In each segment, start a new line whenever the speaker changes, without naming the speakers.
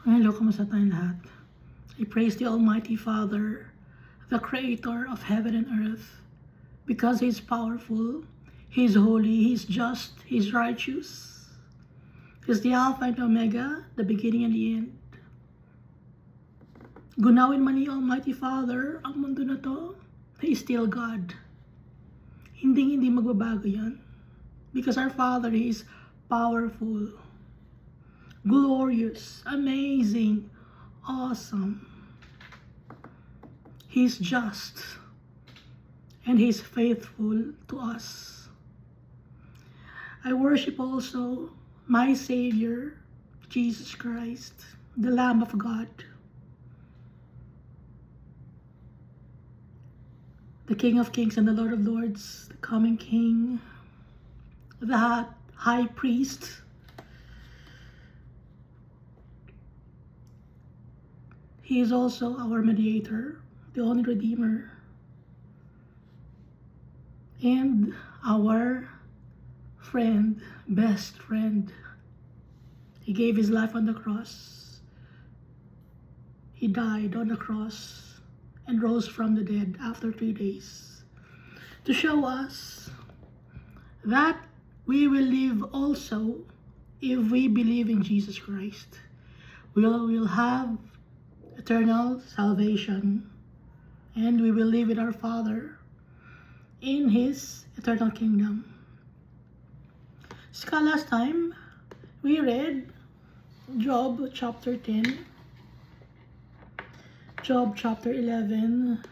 Hello, kamusta tayong lahat? I praise the Almighty Father, the Creator of heaven and earth, because He is powerful, He is holy, He is just, He is righteous. He is the Alpha and Omega, the beginning and the end. Gunawin man ni Almighty Father ang mundo na to, He is still God. Hindi magbabago yan. Because our Father is powerful, glorious, amazing, awesome. He's just, and He's faithful to us. I worship also my Savior, Jesus Christ, the Lamb of God, the King of Kings and the Lord of Lords, the coming King, the High Priest. He is also our mediator, the only Redeemer, and our friend, best friend. He gave His life on the cross. He died on the cross and rose from the dead after 3 days to show us that we will live also if we believe in Jesus Christ. We will have eternal salvation, and we will live with our Father in His eternal kingdom. So last time, we read Job chapter 10, Job chapter 11,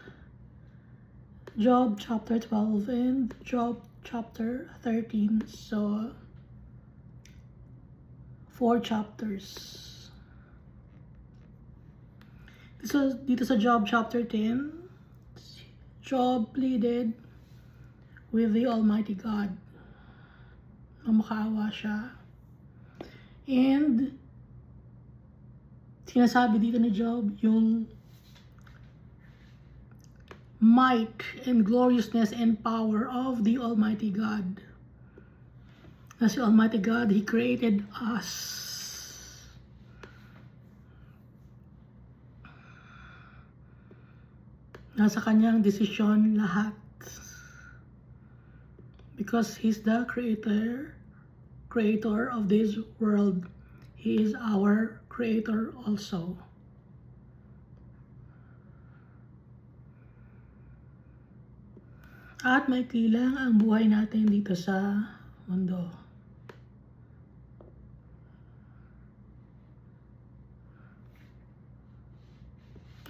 Job chapter 12, and Job chapter 13. So, 4 chapters. So, dito sa Job chapter 10, Job pleaded with the Almighty God na makaawa siya. And sinasabi dito ni Job yung might and gloriousness and power of the Almighty God. Na si Almighty God, He created us. Nasa kanyang desisyon lahat. Because He's the creator of this world. He is our creator also. At may kilang ang buhay natin dito sa mundo.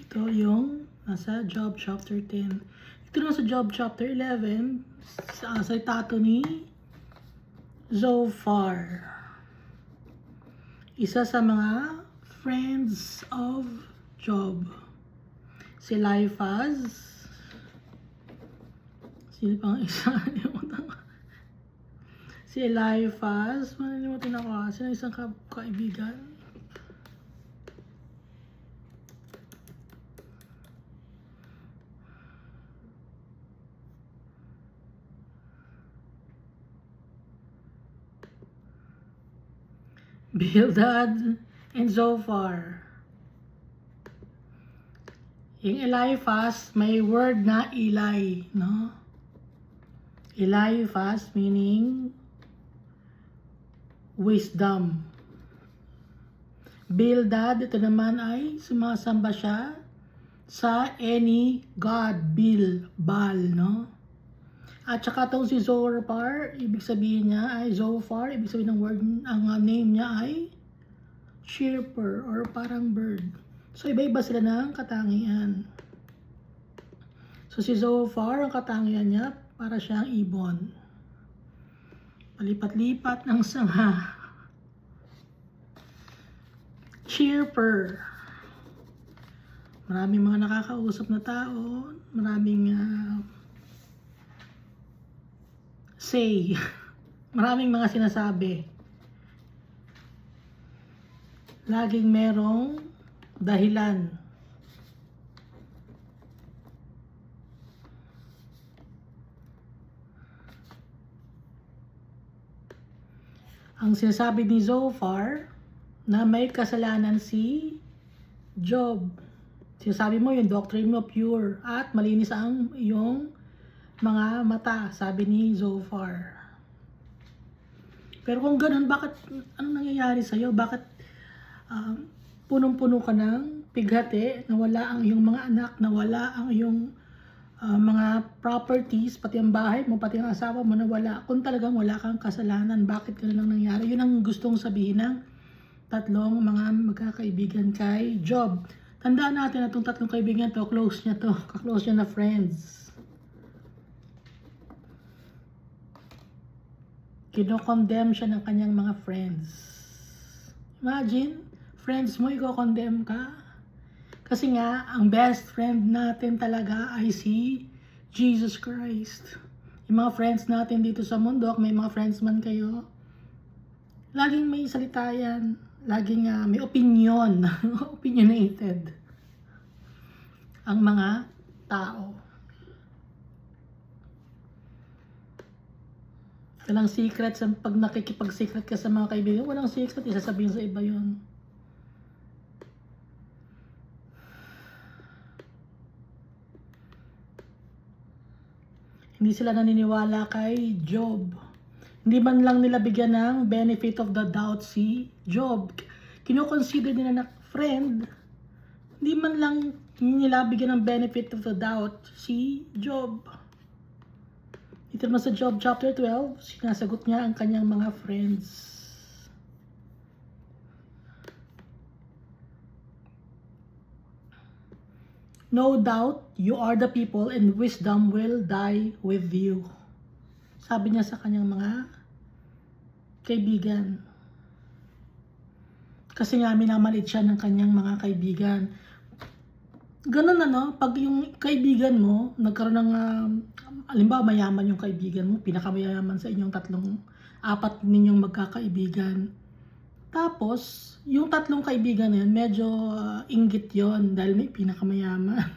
Ito yung nasa Job chapter 10. Ito naman sa Job chapter 11, sa tato ni Zophar. Isa sa mga friends of Job. Si Eliphaz. Sino pang isa? Si Eliphaz. Manilimutin ako. Sino isang kaibigan? Bildad and Zophar. Yung Eliphaz, may word na Eli, no? Eliphaz meaning wisdom. Bildad, ito naman ay sumasamba siya sa any god, Baal, no? At saka itong si Zophar, ibig sabihin niya ay Zophar, ibig sabihin ng word, ang name niya ay chirper or parang bird. So iba-iba sila ng katangian. So si Zophar, ang katangian niya, para siyang ibon. Palipat-lipat ng sanga. Chirper. Maraming mga nakakausap na tao, maraming say. Maraming mga sinasabi. Laging merong dahilan. Ang sinasabi ni Zophar, na may kasalanan si Job. Sinasabi mo yung doctrine mo pure at malinis ang iyong mga mata, sabi ni Zophar. Pero kung ganun, bakit, anong nangyayari sa'yo? Bakit punong-puno ka ng pighati, nawala ang iyong mga anak, nawala ang iyong mga properties, pati ang bahay mo, pati ang asawa mo, nawala. Kung talagang wala kang kasalanan, bakit ganun ang nangyari? Yun ang gustong sabihin ng tatlong mga magkakaibigan kay Job. Tandaan natin na itong tatlong kaibigan to, close niya to, kaklose niya na friends. Kino-condemn siya ng kanyang mga friends. Imagine, friends mo, i-condemn ka. Kasi nga, ang best friend natin talaga ay si Jesus Christ. Yung mga friends natin dito sa mundo, may mga friends man kayo, laging may salita yan. Laging may opinion, opinionated ang mga tao. Walang secret pag nakikipag-secret ka sa mga kaibigan, walang secret, isasabihin sa iba yun. Hindi sila naniniwala kay Job. Hindi man lang nila bigyan ng benefit of the doubt si Job. Kino-consider nila na friend. Hindi man lang nila bigyan ng benefit of the doubt si Job. Dito naman sa Job chapter 12, sinasagot niya ang kanyang mga friends. No doubt, you are the people and wisdom will die with you. Sabi niya sa kanyang mga kaibigan. Kasi nga minamalit siya ng kanyang mga kaibigan. Ganun pag yung kaibigan mo, nagkaroon ng, halimbawa mayaman yung kaibigan mo, pinakamayaman sa inyong apat ninyong magkakaibigan. Tapos, yung tatlong kaibigan na yun, medyo inggit yon dahil may pinakamayaman.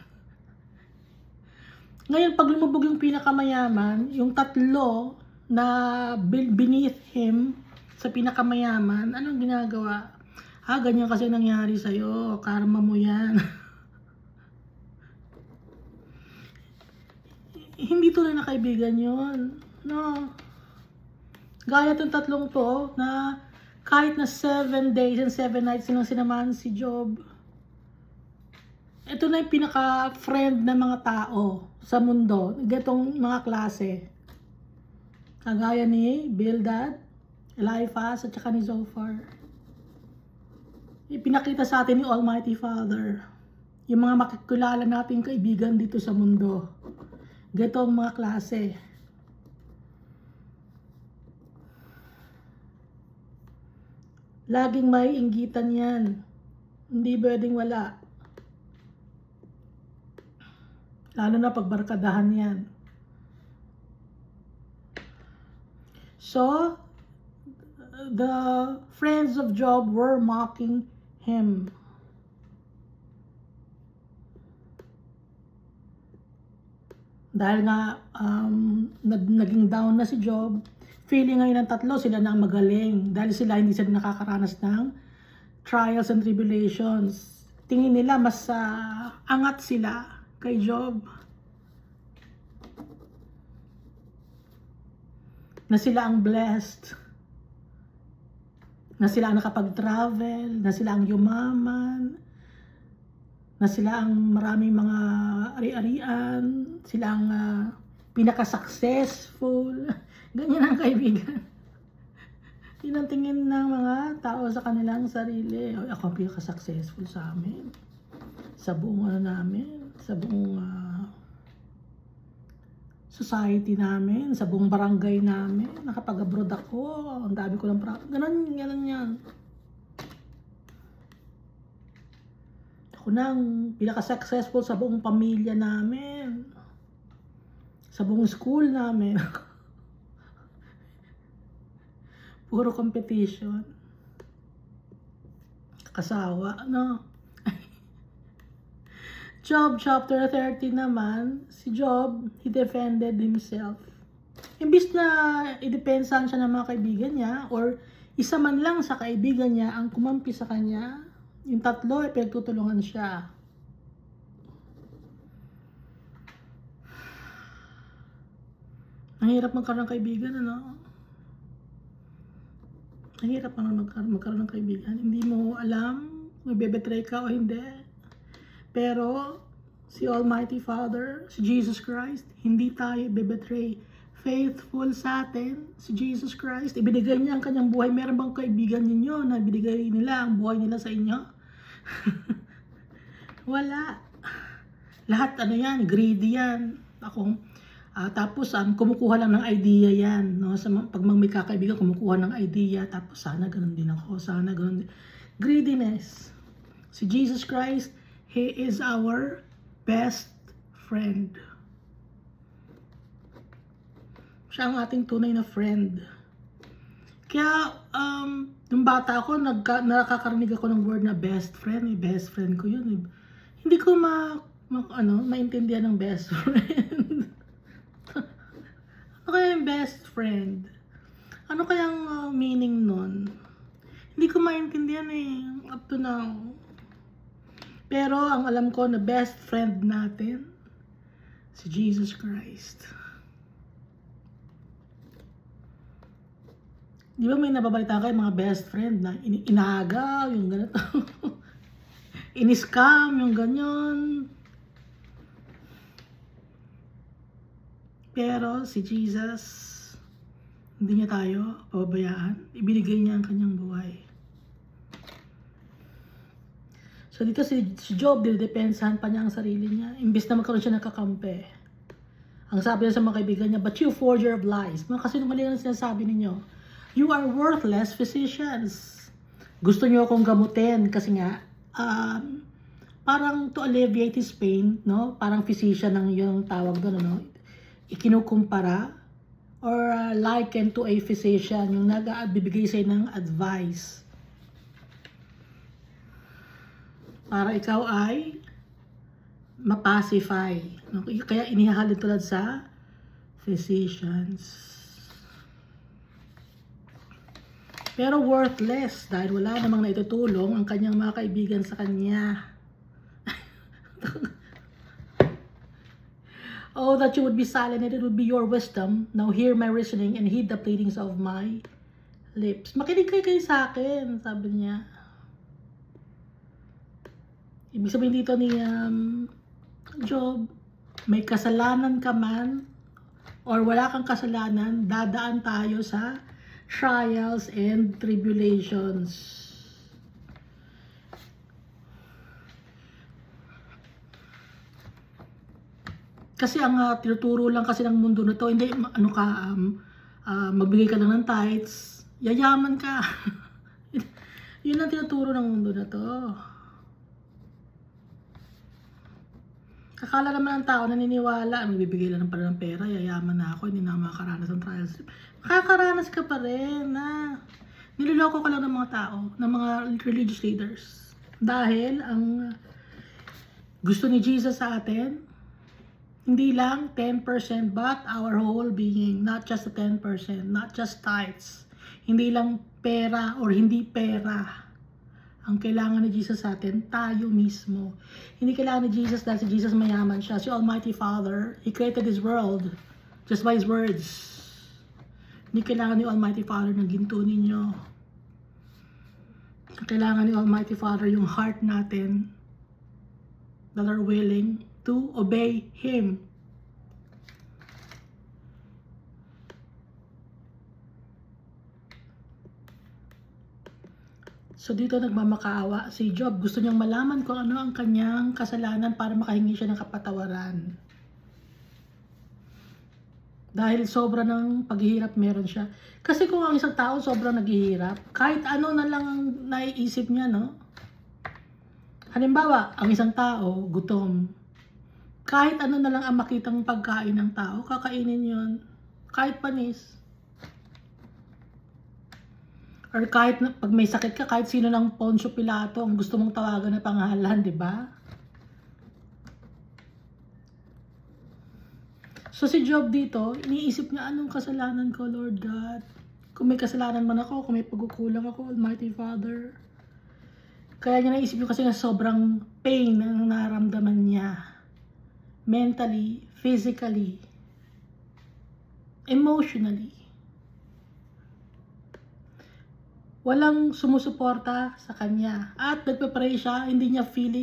Ngayon, pag lumubog yung pinakamayaman, yung tatlo na beneath him sa pinakamayaman, anong ginagawa? Ganyan kasi nangyari sa'yo, karma mo yan. Hindi tunay na kaibigan yun. No. Gaya itong tatlong to na kahit na 7 days and 7 nights silang sinamahan si Job. Ito na yung pinaka-friend ng mga tao sa mundo. Gatong mga klase. Kagaya ni Bildad, Eliphaz, at saka ni Zophar. Ipinakita sa atin ni Almighty Father yung mga makikilala nating kaibigan dito sa mundo. Gatong mga klase. Laging may inggitan yan. Hindi pwedeng wala. Lalo na pagbarkadahan yan. So, the friends of Job were mocking him. Dahil nga naging down na si Job, feeling ngayon ng tatlo sila na magaling. Dahil hindi sila nakakaranas ng trials and tribulations. Tingin nila mas angat sila kay Job. Na sila ang blessed. Na sila ang nakapag-travel. Na sila ang yumaman. Na sila ang maraming mga ari-arian. Sila ang pinaka-successful. Ganyan ang kaibigan. Yun ang tingin ng mga tao sa kanilang sarili. Ako ang pinaka-successful sa amin. Sa buong namin. Sa buong society namin. Sa buong barangay namin. Nakapag-abroad ako. Ang dami ko lang ganun yan. Ako nang pinaka-successful sa buong pamilya namin. Sa buong school namin. Puro competition. Kasawa, no? Job chapter 30 naman, si Job, he defended himself. Imbis na i-depensahan siya ng mga kaibigan niya or isa man lang sa kaibigan niya ang kumampi sa kanya, yung tatlo ay pinagtutulungan siya. Ang hirap magkaroon ng kaibigan, ano? Ang hirap magkaroon ng kaibigan. Hindi mo alam kung ibebetray ka o hindi. Pero si Almighty Father, si Jesus Christ, hindi tayo ibebetray. Faithful sa atin, si Jesus Christ. Ibinigay niya ang kanyang buhay. Meron bang kaibigan ninyo na binigay nila ang buhay nila sa inyo? Wala. Lahat yan, greedy yan. Tapos kumukuha lang ng idea yan, no? Pag may kakaibigan, kumukuha ng idea, tapos sana ganun din ako, sana ganun din. Greediness. Si Jesus Christ, He is our best friend. Siya ang ating tunay na friend. Kaya, nung bata ako, nakakarinig ako ng word na best friend. Best friend ko yun. Hindi ko maintindihan ng best friend. Ano kaya yung best friend? Ano kayang meaning nun? Hindi ko maintindihan up to now. Pero ang alam ko na best friend natin, si Jesus Christ. Di ba may nababalita kayo mga best friend na inaagaw, yung ganito. In-scam, yung ganyan. Pero si Jesus, hindi niya tayo pababayaan. Ibinigay niya ang kanyang buhay. So dito si Job, dinedepensahan pa niya ang sarili niya. Imbis na magkaroon siya ng kakampi. Ang sabi niya sa mga kaibigan niya, but you forger of lies. Mga kasinungalingan ang sinasabi ninyo. You are worthless physicians. Gusto niyo akong gamutin kasi nga, parang to alleviate his pain, no? Parang physician ang yung tawag doon, no? Ikinukumpara or liken to a physician, yung nagbibigay sa'yo ng advice para ikaw ay mapacify. Kaya inihahalin tulad sa physicians. Pero worthless dahil wala namang naitutulong ang kanyang mga kaibigan sa kanya. Oh, that you would be silent, and it would be your wisdom. Now hear my reasoning and heed the pleadings of my lips. Makinig kayo sa akin, sabi niya. Ibig sabihin dito ni Job, may kasalanan ka man or wala kang kasalanan, dadaan tayo sa trials and tribulations. Kasi ang tinuturo lang kasi ng mundo na to, hindi magbigay ka lang ng tithes, yayaman ka. Yun ang tinuturo ng mundo na to. Akala naman ng tao naniniwala, magbibigay lang ng pera, yayaman na ako, hindi na makakaranas ng trials. Makakaranas ka pa rin, niloloko ka lang ng mga tao, ng mga religious leaders. Dahil ang gusto ni Jesus sa atin, hindi lang 10% but our whole being, not just the 10%, not just tithes. Hindi lang pera or hindi pera. Ang kailangan ni Jesus sa atin, tayo mismo. Hindi kailangan ni Jesus dahil si Jesus mayaman siya. Si Almighty Father, He created this world just by His words. Hindi kailangan ni Almighty Father ng ginto ninyo. Kailangan ni Almighty Father yung heart natin that are willing to obey Him. So dito nagmamakaawa si Job. Gusto niyang malaman kung ano ang kanyang kasalanan para makahingi siya ng kapatawaran. Dahil sobra ng paghihirap meron siya. Kasi kung ang isang tao sobrang naghihirap, kahit ano na lang ang naiisip niya, no? Halimbawa, ang isang tao, gutom. Kahit ano na lang ang makitang pagkain ng tao, kakainin yon. Kahit panis. Or kahit pag may sakit ka, kahit sino ng Poncio Pilato ang gusto mong tawagan na pangalan, di ba? So si Job dito, iniisip niya, anong kasalanan ko, Lord God? Kung may kasalanan man ako, kung may pagkukulang ako, Almighty Father. Kaya niya naisip ko kasi nga sobrang pain ang naramdaman niya. Mentally, physically, emotionally. Walang sumusuporta sa kanya. At nagpe-pray siya, hindi niya feel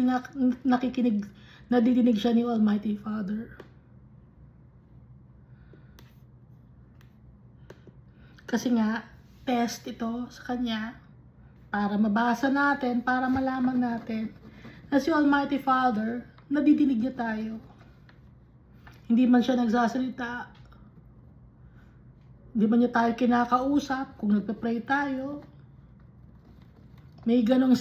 na nakikinig, nadidinig siya ni Almighty Father. Kasi nga, test ito sa kanya para mabasa natin, para malaman natin na si Almighty Father, nadidinig niya tayo. Hindi man siya nagsasalita, hindi man niya tayo kinakausap kung nagpe-pray tayo. May ganong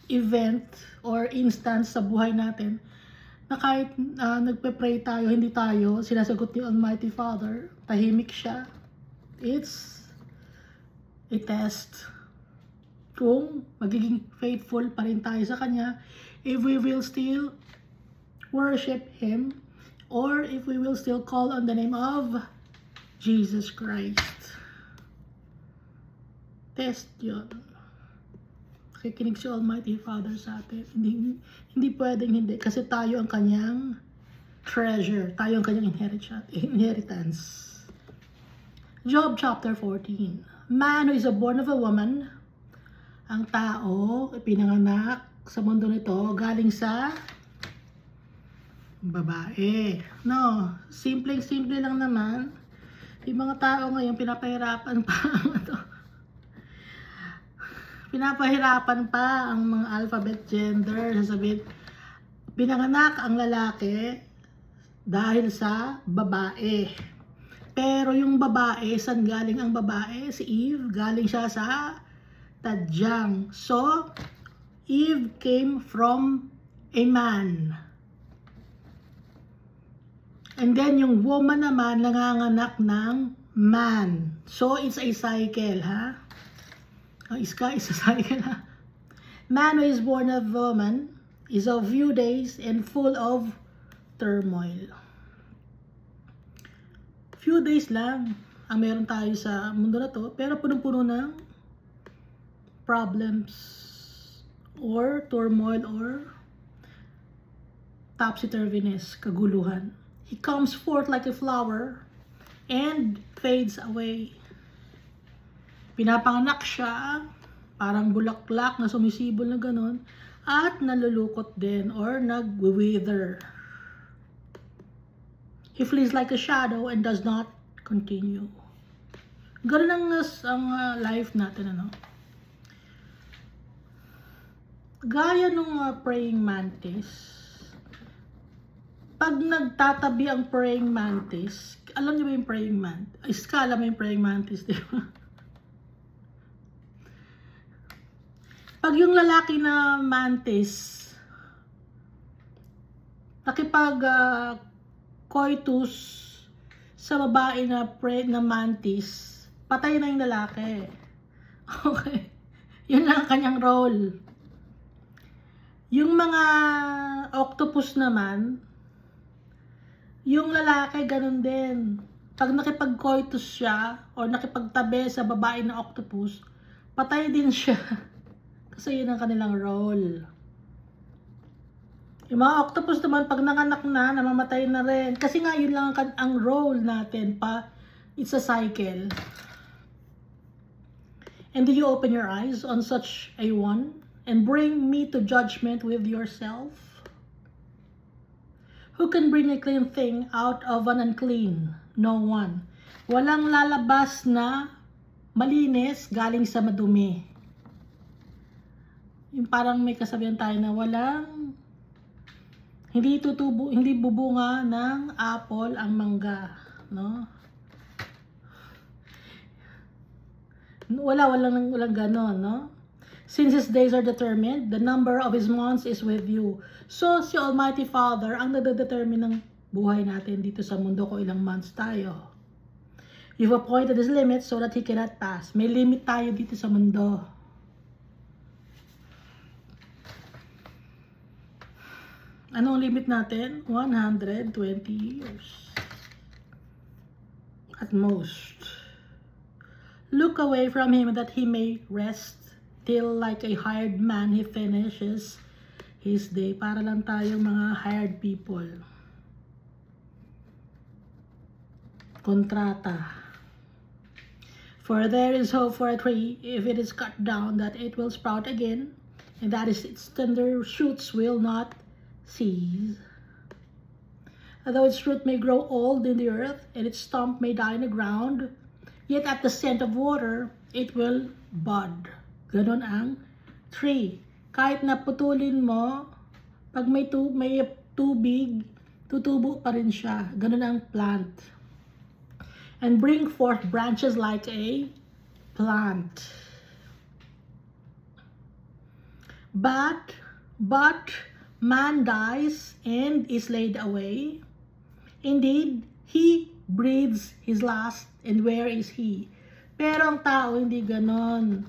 event or instance sa buhay natin na kahit nagpe-pray tayo, hindi tayo sinasagot ni Almighty Father, tahimik siya. It's a test kung magiging faithful pa rin tayo sa Kanya, if we will still worship Him, or if we will still call on the name of Jesus Christ. Test yun. Kikinig si Almighty Father sa atin. Hindi pwedeng hindi. Kasi tayo ang kanyang treasure. Tayo ang kanyang inheritance. Job chapter 14. Man who is born of a woman, ang tao, pinanganak sa mundo nito, galing sa babae. No, simple lang naman. Yung mga tao ngayon, pinapahirapan pa pinapahirapan pa ang mga alphabet gender. Sasabihin, pinanganak ang lalaki dahil sa babae. Pero yung babae, saan galing ang babae? Si Eve, galing siya sa tadyang. So, Eve came from a man. And then yung woman naman nanganganak ng man. So, it's a cycle, ha? Ang iska is a cycle, ha? Man who is born of woman is of few days and full of turmoil. Few days lang ang meron tayo sa mundo na to, pero punong-puno ng problems or turmoil or topsy-turviness, kaguluhan. He comes forth like a flower and fades away. Pinapanganak siya, parang bulaklak na sumisibol na ganon, at nalulukot din or nag-wither. He flees like a shadow and does not continue. Ganun ang life natin, ano? Gaya nung praying mantis, pag nagtatabi ang praying mantis, alam niyo ba yung praying mantis? Alam mo yung praying mantis, di ba? Pag yung lalaki na mantis nakipag-coitus sa babae na mantis, patay na yung lalaki. Okay? Yun lang ang kanyang role. Yung mga octopus naman, yung lalaki ganun din. Pag nakipag-coitus siya o nakipagtabi sa babae na octopus, patay din siya. Kasi yun ang kanilang role. Yung mga octopus naman, pag nanganak na, namamatay na rin. Kasi nga, yun lang ang role natin pa. It's a cycle. And do you open your eyes on such a one and bring me to judgment with yourself? Who can bring a clean thing out of an unclean? No one. Walang lalabas na malinis galing sa madumi. Yung parang may kasabihan tayo na hindi bubunga ng apple ang mangga, no? Walang ganon, no? Since his days are determined, the number of his months is with you. So, si Almighty Father ang nade-determine ng buhay natin dito sa mundo kung ilang months tayo. You've appointed his limit so that he cannot pass. May limit tayo dito sa mundo. Anong limit natin? 120 years. at most. Look away from him that he may rest till like a hired man he finishes his day. Para lang tayong mga hired people. Kontrata. For there is hope for a tree, if it is cut down, that it will sprout again, and that is its tender shoots will not cease. Though its root may grow old in the earth, and its stump may die in the ground, yet at the scent of water, it will bud. Ganon ang tree. Kahit naputulin mo, pag may tubig, tutubo pa rin siya. Ganon ang plant. And bring forth branches like a plant. But man dies and is laid away. Indeed, he breathes his last, and where is he? Pero ang tao, hindi ganon.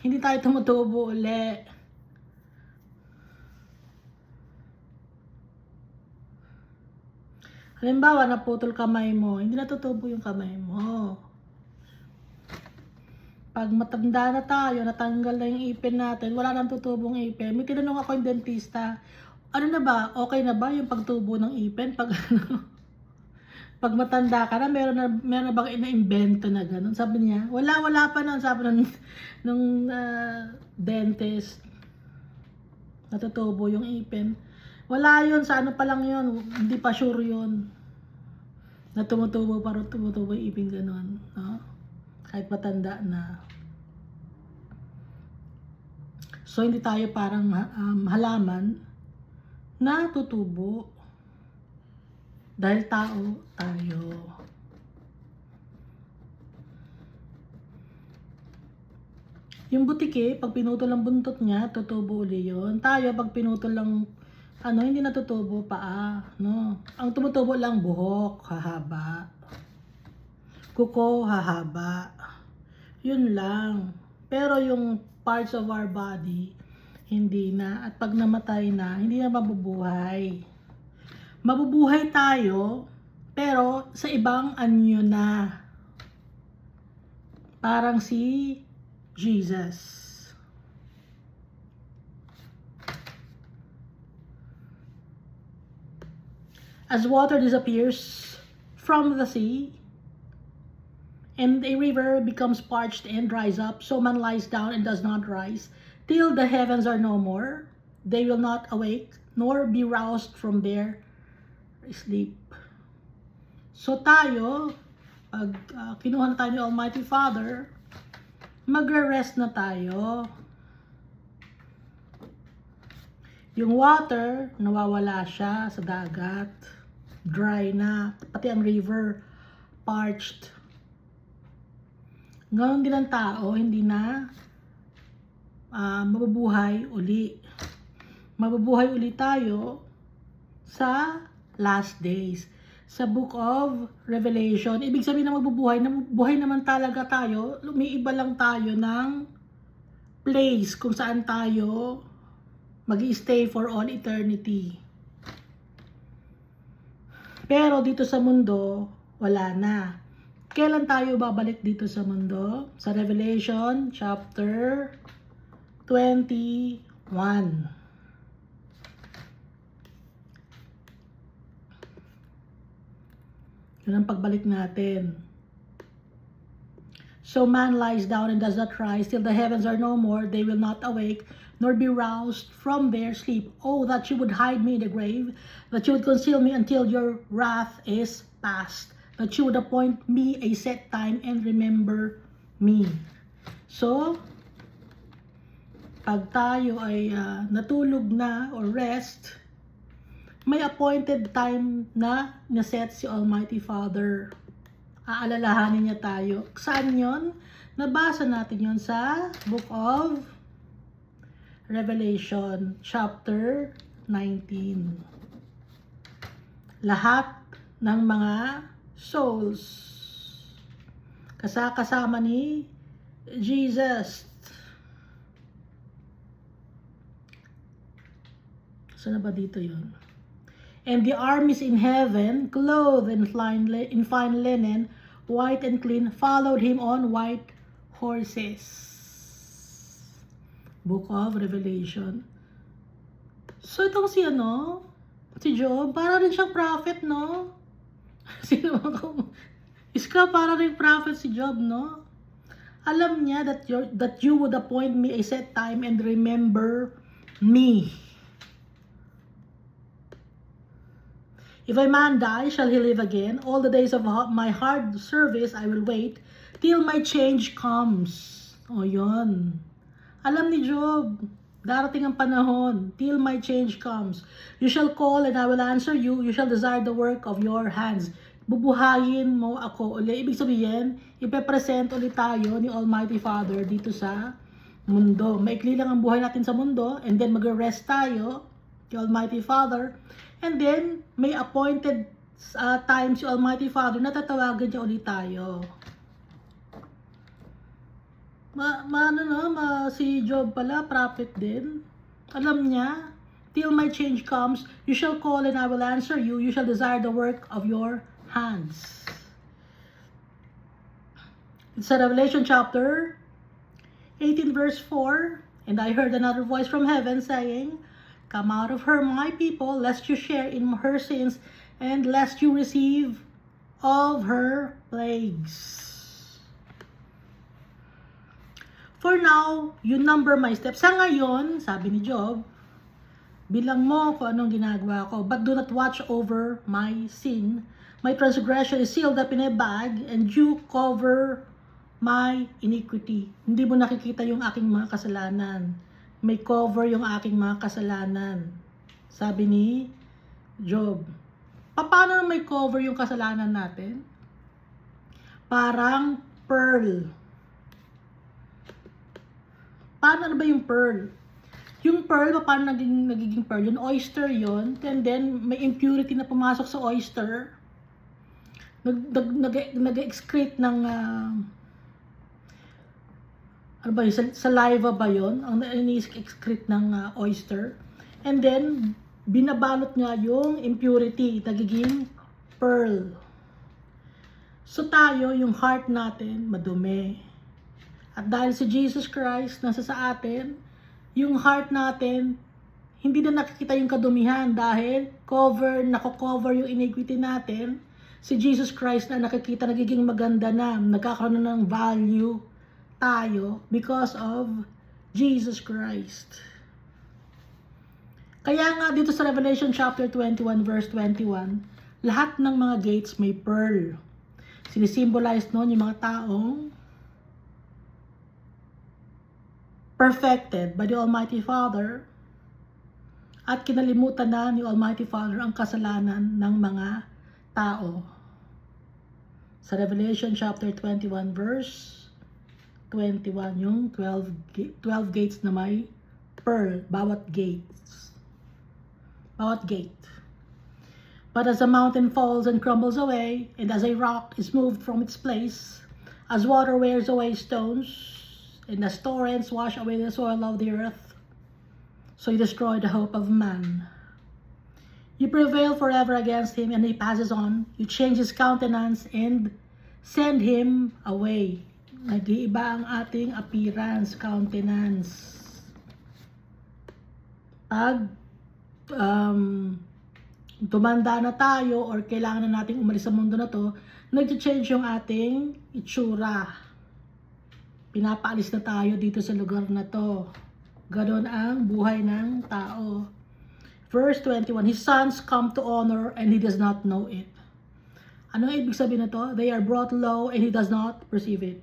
Hindi tayo tumutubo uli. Halimbawa, naputol kamay mo, hindi natutubo yung kamay mo. Pag matanda na tayo, natanggal na yung ipin natin, wala nang tutubong ipin. May tinanong ako yung dentista, ano na ba, okay na ba yung pagtubo ng ipin? Pag matanda ka na, meron na bang ina-invento na gano'n? Sabi niya, wala pa na, sabi nung dentist, natutubo yung ipin. Wala yun, sa ano pa lang yun, hindi pa sure yun. Na tumutubo yung ipin gano'n. No? Kahit matanda na. So, hindi tayo parang halaman na tutubo. Dahil tao tayo. Yung butike, pag pinutol ang buntot niya, tutubo uli yun. Tayo, pag pinutol lang, hindi natutubo paa, no? Ang tumutubo lang buhok, hahaba. Kuko, hahaba. Yun lang. Pero yung parts of our body, hindi na. At pag namatay na, hindi na mabubuhay. Mabubuhay tayo, pero sa ibang anyo na. Parang si Jesus. As water disappears from the sea, and a river becomes parched and dries up, so man lies down and does not rise, till the heavens are no more. They will not awake, nor be roused from their sleep. So tayo, pag kinuha na tayo ni Almighty Father, magre-rest na tayo. Yung water, nawawala siya sa dagat. Dry na. Pati ang river, parched. Ngayon din ang tao, hindi na mabubuhay uli. Mabubuhay uli tayo sa last days. Sa Book of Revelation, ibig sabihin na buhay naman talaga tayo, lumiiba lang tayo ng place kung saan tayo mag-i-stay for all eternity. Pero dito sa mundo, wala na. Kailan tayo babalik dito sa mundo? Sa Revelation chapter 21. Yun ang pagbalik natin. So man lies down and does not rise, till the heavens are no more, they will not awake, nor be roused from their sleep. Oh, that you would hide me in the grave, that you would conceal me until your wrath is past, that you would appoint me a set time and remember me. So, pag tayo ay natulog na or rest, may appointed time na naset si Almighty Father. Aalalahanin niya tayo. Saan yon? Nabasa natin yon sa Book of Revelation chapter 19. Lahat ng mga souls kasama ni Jesus. Saan na ba dito yun? And the armies in heaven, clothed in fine linen, white and clean, followed him on white horses. Book of Revelation. So itong si Job, para rin siyang prophet, no? Para rin prophet si Job, no? Alam niya that you would appoint me a set time and remember me. If a man die, shall he live again? All the days of my hard service I will wait till my change comes. O yun. Alam ni Job, darating ang panahon, till my change comes. You shall call and I will answer you. You shall desire the work of your hands. Bubuhayin mo ako ulit. Ibig sabihin, ipepresent ulit tayo ni Almighty Father dito sa mundo. Maikli lang ang buhay natin sa mundo, and then mag-rest tayo kay Almighty Father. And then, may appointed time si Almighty Father na tatawagan niya ulit tayo. Si Job pala, prophet din. Alam niya, till my change comes, you shall call and I will answer you. You shall desire the work of your hands. It's a Revelation chapter 18 verse 4. And I heard another voice from heaven saying, come out of her, my people, lest you share in her sins, and lest you receive of her plagues. For now, you number my steps. Sa ngayon, sabi ni Job, bilang mo kung anong ginagawa ko, but do not watch over my sin. My transgression is sealed up in a bag, and you cover my iniquity. Hindi mo nakikita yung aking mga kasalanan. May cover yung aking mga kasalanan. Sabi ni Job. Paano may cover yung kasalanan natin? Parang pearl. Paano ba yung pearl? Yung pearl, paano nagiging pearl? Yung oyster yon, and then may impurity na pumasok sa oyster. Nag-excrete ng ano ba yun? Saliva ba yun? Ang ini-excrete ng oyster. And then, binabalot niya yung impurity, nagiging pearl. So tayo, yung heart natin, madumi. At dahil si Jesus Christ nasa sa atin, yung heart natin, hindi na nakikita yung kadumihan dahil nako-cover yung iniquity natin. Si Jesus Christ na nakikita, nagiging maganda na, nagkakaroon na ng value tayo because of Jesus Christ. Kaya nga dito sa Revelation chapter 21 verse 21, lahat ng mga gates may pearl. Sinisimbolize noon yung mga taong perfected by the Almighty Father at kinalimutan na ni Almighty Father ang kasalanan ng mga tao. Sa Revelation chapter 21 verse 21, yung 12 gates na may pearl, bawat gate. But as a mountain falls and crumbles away, and as a rock is moved from its place, as water wears away stones, and as torrents wash away the soil of the earth, so you destroy the hope of man. You prevail forever against him, and he passes on. You change his countenance and send him away. Nag-iiba ang ating appearance, countenance. Pag tumanda na tayo or kailangan na nating umalis sa mundo na to, nag-change yung ating itsura. Pinapaalis na tayo dito sa lugar na to. Ganon ang buhay ng tao. Verse 21, his sons come to honor and he does not know it. Ano ang ibig sabihin na to? They are brought low and he does not perceive it.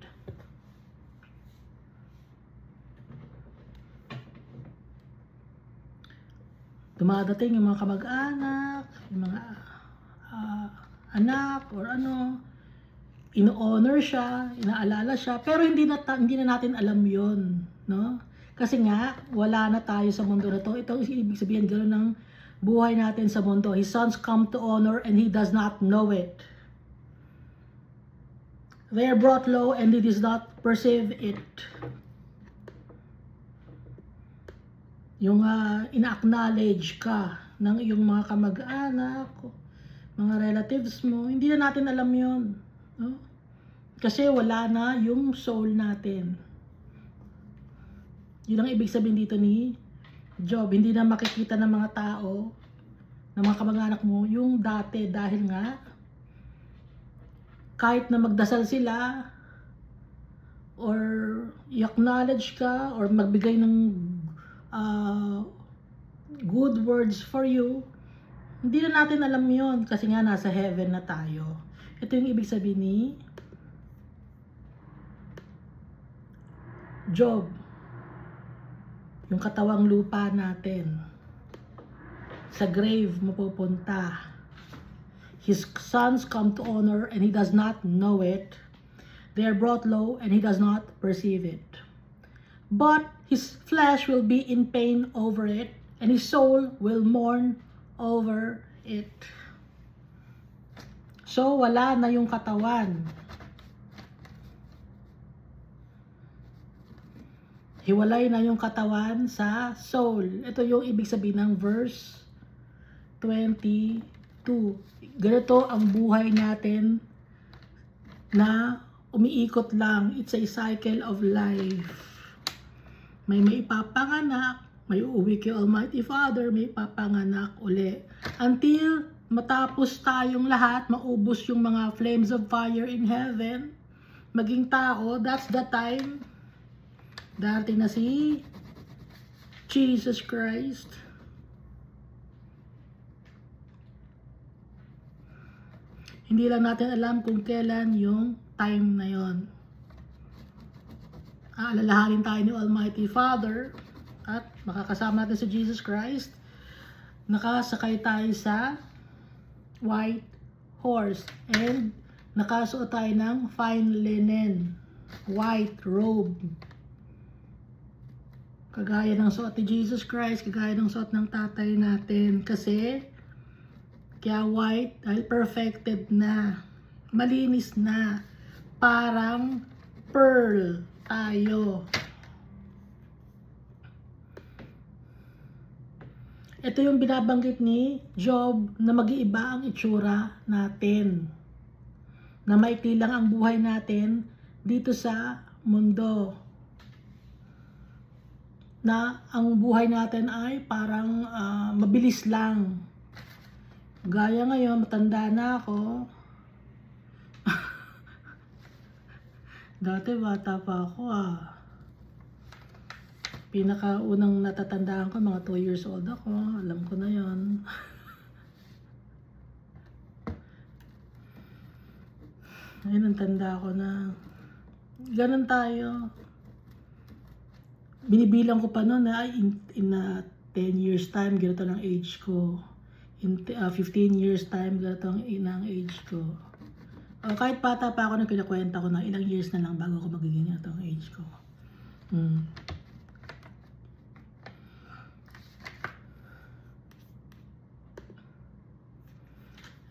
Dumadating yung mga kamag-anak, yung mga anak or ano, ino-honor siya, inaalala siya, pero hindi na natin alam yon, no? Kasi nga, wala na tayo sa mundo na to. Ito ibig sabihin, gano'n ng buhay natin sa mundo. His sons come to honor and he does not know it. They are brought low and he does not perceive it. Yung ina-acknowledge ka ng iyong mga kamag-anak, mga relatives mo, hindi na natin alam yon, no? Kasi wala na yung soul natin. Yun ang ibig sabihin dito ni Job. Hindi na makikita ng mga tao, ng mga kamag-anak mo, yung dati, dahil nga kahit na magdasal sila or i-acknowledge ka or magbigay ng good words for you, hindi na natin alam yon kasi nga nasa heaven na tayo. Ito yung ibig sabihin ni Job. Yung katawang lupa natin, sa grave mapupunta. His sons come to honor and he does not know it. They are brought low and he does not perceive it. But his flesh will be in pain over it, and his soul will mourn over it. So, wala na yung katawan. Hiwalay na yung katawan sa soul. Ito yung ibig sabihin ng verse 22. Ganito ang buhay natin na umiikot lang. It's a cycle of life. May maipapanganak, may uuwi kay Almighty Father, may ipapanganak uli. Until matapos tayong lahat, maubos yung mga flames of fire in heaven, maging tao, that's the time darating na si Jesus Christ. Hindi lang natin alam kung kailan yung time na yon. Aalalahanin tayo ni Almighty Father at makakasama natin si Jesus Christ. Nakasakay tayo sa white horse and nakasuot tayo ng fine linen, white robe. Kagaya ng suot ni Jesus Christ, kagaya ng suot ng tatay natin. Kasi, kaya white, dahil perfected na, malinis na, parang pearl tayo. Ito yung binabanggit ni Job na mag-iiba ang itsura natin. Na maikli lang ang buhay natin dito sa mundo. Na ang buhay natin ay parang mabilis lang. Gaya ngayon, matanda na ako. Dati bata pa ako Pinakaunang natatandaan ko, mga 2 years old ako. Alam ko na yon. Ngayon, ang tanda ko na. Ganun tayo. Binibilang ko pa noon na in 10 years time, ganito ng age ko. In 15 years time, ganito ang age ko. Kahit bata pa ako, pinakwenta ko na ilang years na lang bago ko magiging ganito ang age ko.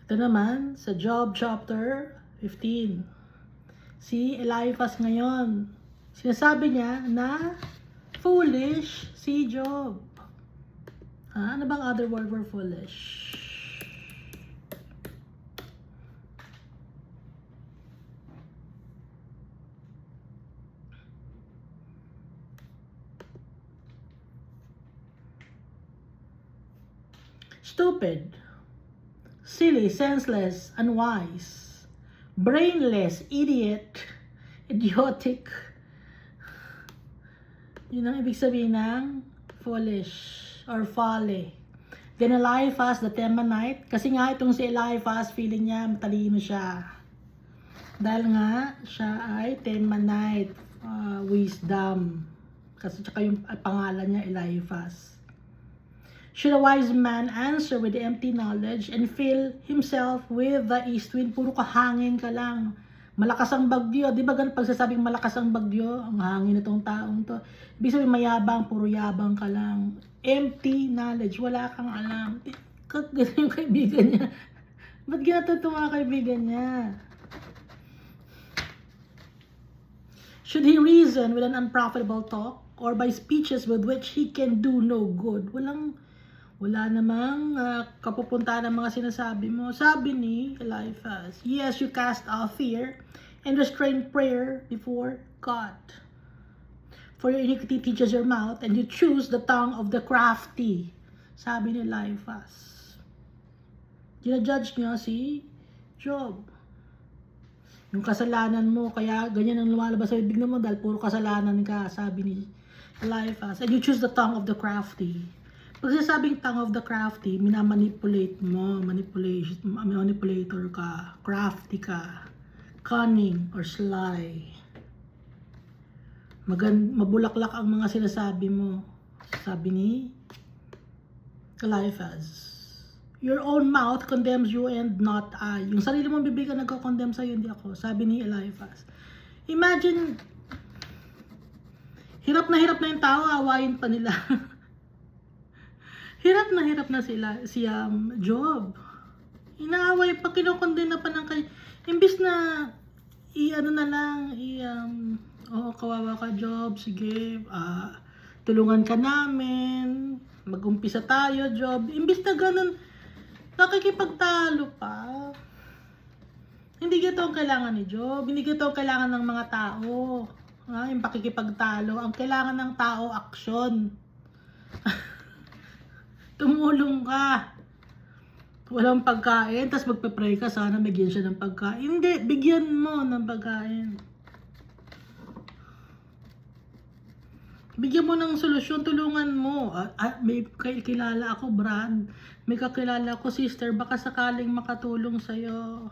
Ito naman, sa Job chapter 15. Si Eliphaz ngayon, sinasabi niya na foolish si Job. Ano bang other word for foolish? Stupid, silly, senseless, unwise, brainless, idiot, idiotic. Yun ang ibig sabihin ng foolish or folly. Then Eliphaz the Temanite, kasi nga itong si Eliphaz, feeling niya matalino siya. Dahil nga siya ay Temanite, wisdom. Kasi tsaka yung pangalan niya Eliphaz. Should a wise man answer with empty knowledge and fill himself with the east wind? Puro kahangin ka lang. Malakas ang bagyo. Di ba ganun pagsasabing malakas ang bagyo? Ang hangin itong taong to. Ibig sabihin mayabang, puro yabang ka lang. Empty knowledge. Wala kang alam. Ganun yung kaibigan niya. Ba't ginatuto mga kaibigan niya? Should he reason with an unprofitable talk or by speeches with which he can do no good? Wala namang kapupuntahan ng mga sinasabi mo. Sabi ni Eliphaz, yes, you cast out fear and restrain prayer before God. For your iniquity teaches your mouth, and you choose the tongue of the crafty. Sabi ni Eliphaz. Ginajudge niya si Job. Yung kasalanan mo, kaya ganyan ang lumalabas sa bibig mo dahil puro kasalanan ka, sabi ni Eliphaz. And you choose the tongue of the crafty. Pag sasabing tongue of the crafty, minamanipulate mo, manipulator ka, crafty ka, cunning or sly. Mabulaklak ang mga sinasabi mo. Sabi ni Eliphaz. Your own mouth condemns you and not I. Yung sarili mong bibig ang nagko-condemn sa'yo, hindi ako. Sabi ni Eliphaz. Imagine, hirap na yung tao, awayin pa nila. hirap na sila, si Job. Inaaway pa, kinokondemn na pa ng kanya. Imbis na, kawawa ka Job, sige, tulungan ka namin, mag-umpisa tayo Job. Imbis na ganun, nakikipagtalo pa. Hindi ito ang kailangan ni Job, hindi ito ang kailangan ng mga tao. Yung pakikipagtalo, ang kailangan ng tao, aksyon. Tumulong ka. Walang pagkain, tapos magpe-pray ka, sana bigyan siya ng pagkain. Hindi, bigyan mo ng pagkain. Bigyan mo ng solusyon, tulungan mo. May kilala ako, Brad. May kakilala ako, sister, baka sakaling makatulong sa'yo.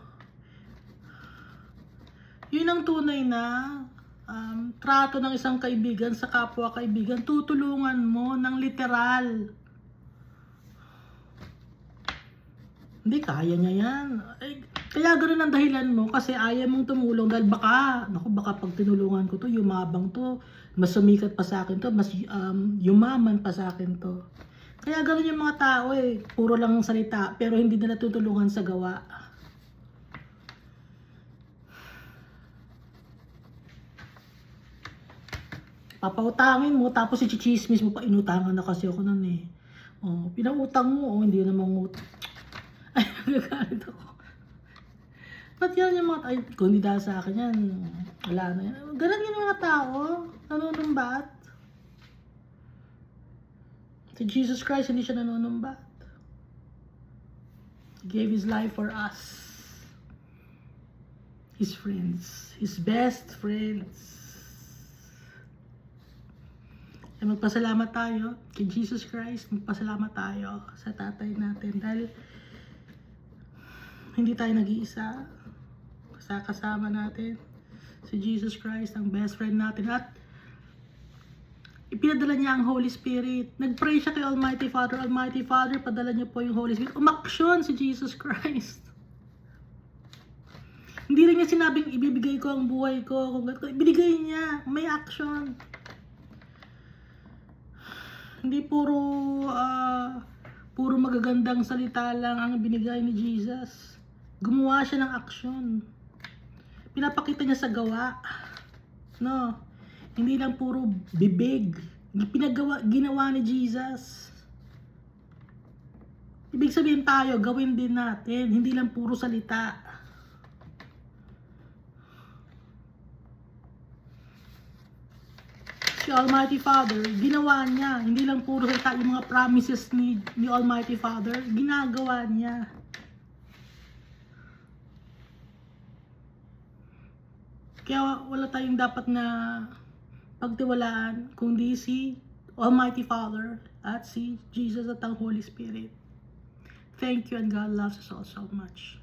Yun ang tunay na trato ng isang kaibigan sa kapwa kaibigan. Tutulungan mo ng literal. Hindi, kaya niya yan. Kaya ganoon ang dahilan mo kasi ayaw mong tumulong dahil baka pag tinulungan ko to, yumabang to, mas sumikat pa sa akin to, mas yumaman pa sa akin to. Kaya ganoon yung mga tao puro lang salita pero hindi nila tutulungan sa gawa. Papautangin mo tapos i-chismis mo pa, inutangan na kasi ako nun pinautang mo, hindi namang utang. Ay, nagagalit ako. Ba't yan yung mga kung hindi dahil sa akin yan, wala na yan. Ganun yung mga tao, nanunumbat. Si Jesus Christ, hindi siya nanunumbat. He gave His life for us. His friends. His best friends. Ay magpasalamat tayo kay Jesus Christ. Magpasalamat tayo sa tatay natin. Dahil hindi tayo nag-iisa. Kasama natin si Jesus Christ, ang best friend natin. At ipinadala niya ang Holy Spirit. Nag-pray siya kay Almighty Father. Almighty Father, padala niyo po yung Holy Spirit. Umaksyon si Jesus Christ. Hindi rin niya sinabing ibibigay ko ang buhay ko. Ibinigay niya. May action. Hindi puro magagandang salita lang ang binigay ni Jesus. Gumawa siya ng aksyon. Pinapakita niya sa gawa. No. Hindi lang puro bibig. Ginawa ni Jesus. Ibig sabihin tayo, gawin din natin. Hindi lang puro salita. Si Almighty Father, ginawa niya. Hindi lang puro salita yung mga promises ni Almighty Father. Ginagawa niya. Kaya wala tayong dapat na pagtiwalaan kundi si Almighty Father at si Jesus at ang Holy Spirit. Thank you and God loves us all so much.